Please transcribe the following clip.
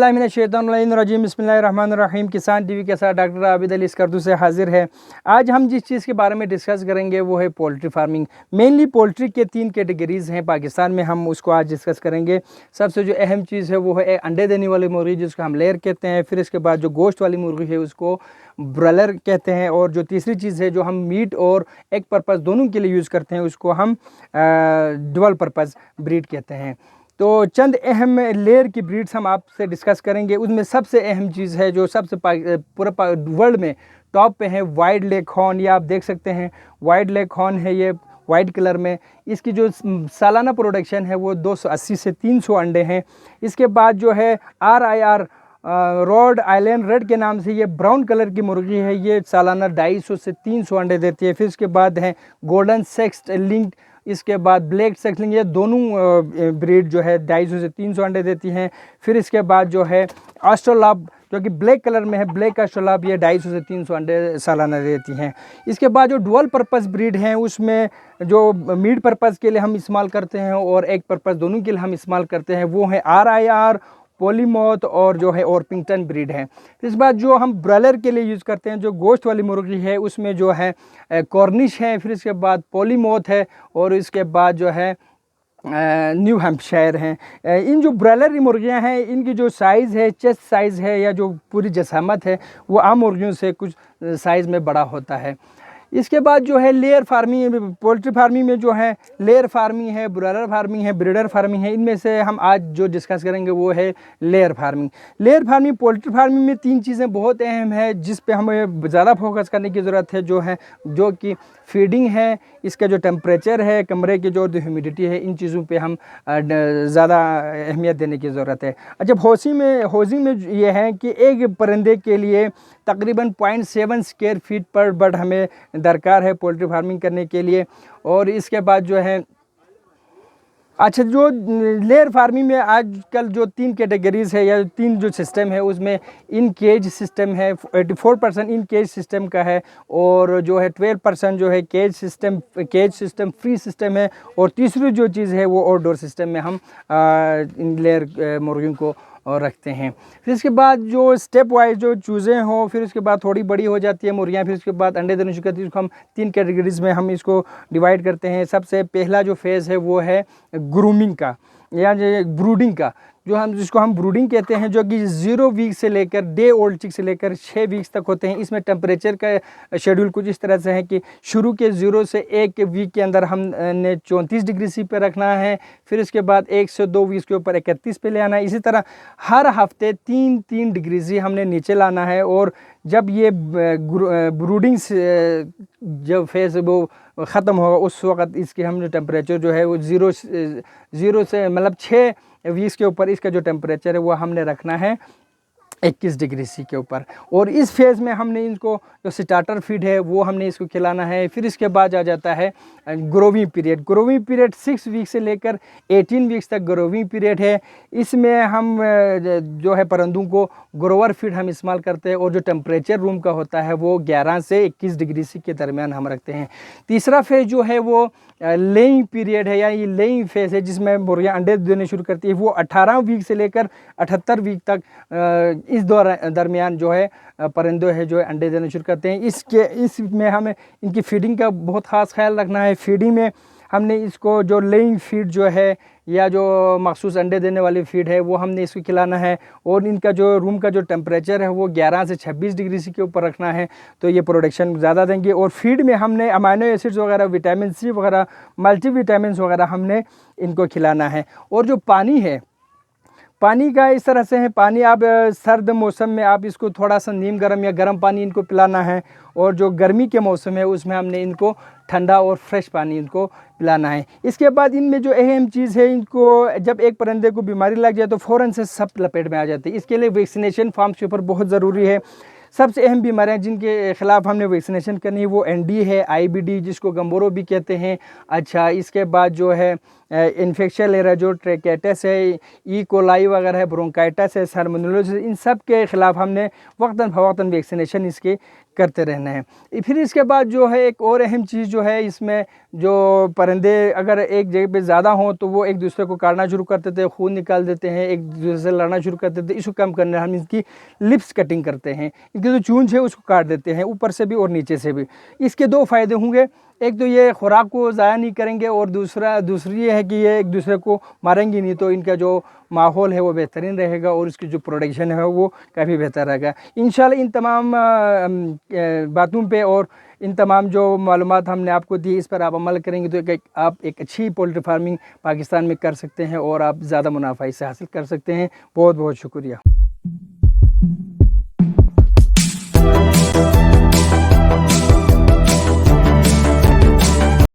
औज़ुबिल्लाहिमिनश्शैतानिर्रजीम बिस्मिल्लाहिर्रहमानिर्रहीम। किसान टीवी के साथ डॉक्टर आबिद अली स्कर्दू से हाजिर है। आज हम जिस चीज़ के बारे में डिस्कस करेंगे वो है पोल्ट्री फार्मिंग। मेनली पोल्ट्री के 3 कैटेगरीज़ हैं पाकिस्तान में, हम उसको आज डिस्कस करेंगे। सबसे जो अहम चीज़ है वो है अंडे देने वाली मुर्गी जिसको हम लेयर कहते हैं। फिर इसके बाद जो गोश्त वाली मुर्गी है उसको ब्रॉयलर कहते हैं। और जो तीसरी चीज़ है जो हम मीट और एग पर्पज़ दोनों के लिए यूज़ करते हैं उसको हम डुअल पर्पज़ ब्रीड कहते हैं। तो चंद अहम लेयर की ब्रीड्स हम आपसे डिस्कस करेंगे। उसमें सबसे अहम चीज़ है जो सबसे पूरे वर्ल्ड में टॉप पे है वाइट लेग हॉर्न। ये आप देख सकते हैं वाइट लेग हॉर्न है, ये वाइट कलर में। इसकी जो सालाना प्रोडक्शन है वो 280 से 300 अंडे हैं। इसके बाद जो है RIR रोड आइलैंड रेड के नाम से ये ब्राउन कलर की मुर्गी है, ये सालाना 250 से 300 अंडे देती है। फिर इसके बाद है गोल्डन सेक्स लिंक, इसके बाद ब्लैक सेक्सलिंग, ये दोनों ब्रीड जो है 250 से 300 अंडे देती हैं। फिर इसके बाद जो है ऑस्ट्रोलाब जो कि ब्लैक कलर में है, ब्लैक ऑस्ट्रोलाब, ये 250 से 300 अंडे सालाना देती हैं। इसके बाद जो डुअल पर्पज़ ब्रीड हैं उसमें जो मीट पर्पज़ के लिए हम इस्तेमाल करते हैं और एग पर्पज़ दोनों के लिए हम इस्तेमाल करते हैं वो है RIR, पॉलीमॉथ और जो है ऑर्पिंगटन ब्रीड है। इस बात जो हम ब्रॉयलर के लिए यूज़ करते हैं जो गोश्त वाली मुर्गी है उसमें जो है कॉर्निश है, फिर इसके बाद पॉलीमॉथ है और इसके बाद जो है न्यू हैम्पशायर हैं। इन जो ब्रॉयलर मुर्गियां हैं इनकी जो साइज़ है, चेस्ट साइज़ है या जो पूरी जसामत है वो आम मुर्गियों से कुछ साइज़ में बड़ा होता है। इसके बाद जो है लेयर फार्मिंग, पोल्ट्री फार्मिंग में जो है लेयर फार्मिंग है, ब्रॉयलर फार्मिंग है, ब्रीडर फार्मिंग है। इनमें से हम आज जो डिस्कस करेंगे वो है layer farming. Layer farming poultry farming में 3 चीज़ें बहुत अहम है जिस पे हमें ज़्यादा फोकस करने की ज़रूरत है, जो कि फीडिंग है, इसका जो टेम्परेचर है, कमरे की जो ह्यूमिडिटी है, इन चीज़ों पे हम ज़्यादा अहमियत देने की ज़रूरत है। अच्छा, हाउसिंग में ये है कि एक परिंदे के लिए तकरीबन 0.7 स्क्वायर फीट पर बर्ड हमें दरकार है पोल्ट्री फार्मिंग करने के लिए। और इसके बाद जो है अच्छा, जो लेयर फार्मिंग में आजकल जो 3 कैटेगरीज़ है या 3 जो सिस्टम है उसमें इन केज सिस्टम है, 84% इन केज सिस्टम का है और जो है 12% जो है केज सिस्टम फ्री सिस्टम है। और तीसरी जो चीज़ है वो आउटडोर सिस्टम में हम इन लेयर मुर्गियों को और रखते हैं। फिर इसके बाद जो स्टेप वाइज जो चूज़ें हों, फिर उसके बाद थोड़ी बड़ी हो जाती है मुर्गियाँ, फिर उसके बाद अंडे देने शुरू करती है। इसको हम 3 कैटेगरीज़ में हम इसको डिवाइड करते हैं। सबसे पहला जो फेज़ है वो है ग्रूमिंग का या ब्रूडिंग का, जिसको हम ब्रूडिंग कहते हैं, जो कि 0 वीक से लेकर डे ओल्ड चिक से लेकर 6 वीक्स तक होते हैं। इसमें टेम्परेचर का शेड्यूल कुछ इस तरह से है कि शुरू के 0 से 1 वीक के अंदर हमने 34 डिग्री सी पे रखना है, फिर इसके बाद 1 से 2 वीक्स के ऊपर 31 पे ले आना है। इसी तरह हर हफ्ते 3 डिग्री सी हमने नीचे लाना है। और जब ये ब्रूडिंग जब फेज़ वो ख़त्म होगा उस वक़्त इसकी हम जो टेम्परेचर जो है वो 0 से मतलब 6 वीक्स के ऊपर इसका जो टेम्परेचर है वो हमने रखना है 21 डिग्री सी के ऊपर। और इस फेज़ में हमने इनको जो स्टार्टर फीड है वो हमने इसको खिलाना है। फिर इसके बाद आ जाता है ग्रोविंग पीरियड 6 वीक से लेकर 18 वीक्स तक ग्रोविंग पीरियड है। इसमें हम जो है परिंदों को ग्रोवर फीड हम इस्तेमाल करते हैं और जो टेम्परेचर रूम का होता है वो 11 से 21 डिग्री सी के दरमियान हम रखते हैं। तीसरा फेज़ जो है वो लेइंग पीरियड है या ये लेइंग फेज़ है जिसमें मुर्गियाँ अंडे देने शुरू करती है। वो 18 वीक से लेकर 78 वीक तक इस दरमियान जो है परिंदे है जो अंडे देने शुरू करते हैं। इसमें हमें इनकी फीडिंग का बहुत ख़ास ख्याल रखना है। फीडिंग में हमने इसको जो लेइंग फीड जो है या जो मखसूस अंडे देने वाली फीड है वो हमने इसको खिलाना है। और इनका जो रूम का जो टेम्परेचर है वो 11 से 26 डिग्री सी के ऊपर रखना है, तो ये प्रोडक्शन ज़्यादा देंगे। और फीड में हमने अमाइनो एसिड्स वगैरह, विटामिन सी वगैरह, मल्टीविटामिन वगैरह हमने इनको खिलाना है। और जो पानी का इस तरह से है, पानी आप सर्द मौसम में आप इसको थोड़ा सा नीम गर्म या गर्म पानी इनको पिलाना है। और जो गर्मी के मौसम है उसमें हमने इनको ठंडा और फ्रेश पानी इनको पिलाना है। इसके बाद इनमें जो अहम चीज़ है, इनको जब एक परिंदे को बीमारी लग जाए तो फ़ौरन से सब लपेट में आ जाती है। इसके लिए वैक्सीनेशन फार्म्स के ऊपर बहुत ज़रूरी है। सबसे अहम बीमारियां जिनके ख़िलाफ़ हमने वैक्सीनेशन करनी है वो ND है, IBD जिसको गम्बोरो भी कहते हैं। अच्छा, इसके बाद जो है इन्फेक्शन एराजो ट्रैकेटिस है, ई कोलाई वगैरह है, ब्रोंकाइटिस है, साल्मोनेलोसिस, इन सब के ख़िलाफ़ हमने वक्तन फ़वक्तन वैक्सीनेशन इसके करते रहना है। फिर इसके बाद जो है एक और अहम चीज़ जो है इसमें, जो परिंदे अगर एक जगह पे ज़्यादा हों तो वो एक दूसरे को काटना शुरू कर देते हैं, खून निकाल देते हैं, एक दूसरे से लड़ना शुरू कर देते हैं। इसको कम करने हम इसकी लिप्स कटिंग करते हैं, इनकी जो चूंच है उसको काट देते हैं, ऊपर से भी और नीचे से भी। इसके दो फ़ायदे होंगे, एक तो ये खुराक को ज़ाया नहीं करेंगे और दूसरी ये है कि ये एक दूसरे को मारेंगे नहीं, तो इनका जो माहौल है वो बेहतरीन रहेगा और इसकी जो प्रोडक्शन है वो काफ़ी बेहतर रहेगा इंशाल्लाह। इन तमाम बातों पे और इन तमाम जो मालूमात हमने आपको दी, इस पर आप अमल करेंगे तो आप एक अच्छी पोल्ट्री फार्मिंग पाकिस्तान में कर सकते हैं और आप ज़्यादा मुनाफा इससे हासिल कर सकते हैं। बहुत बहुत शुक्रिया।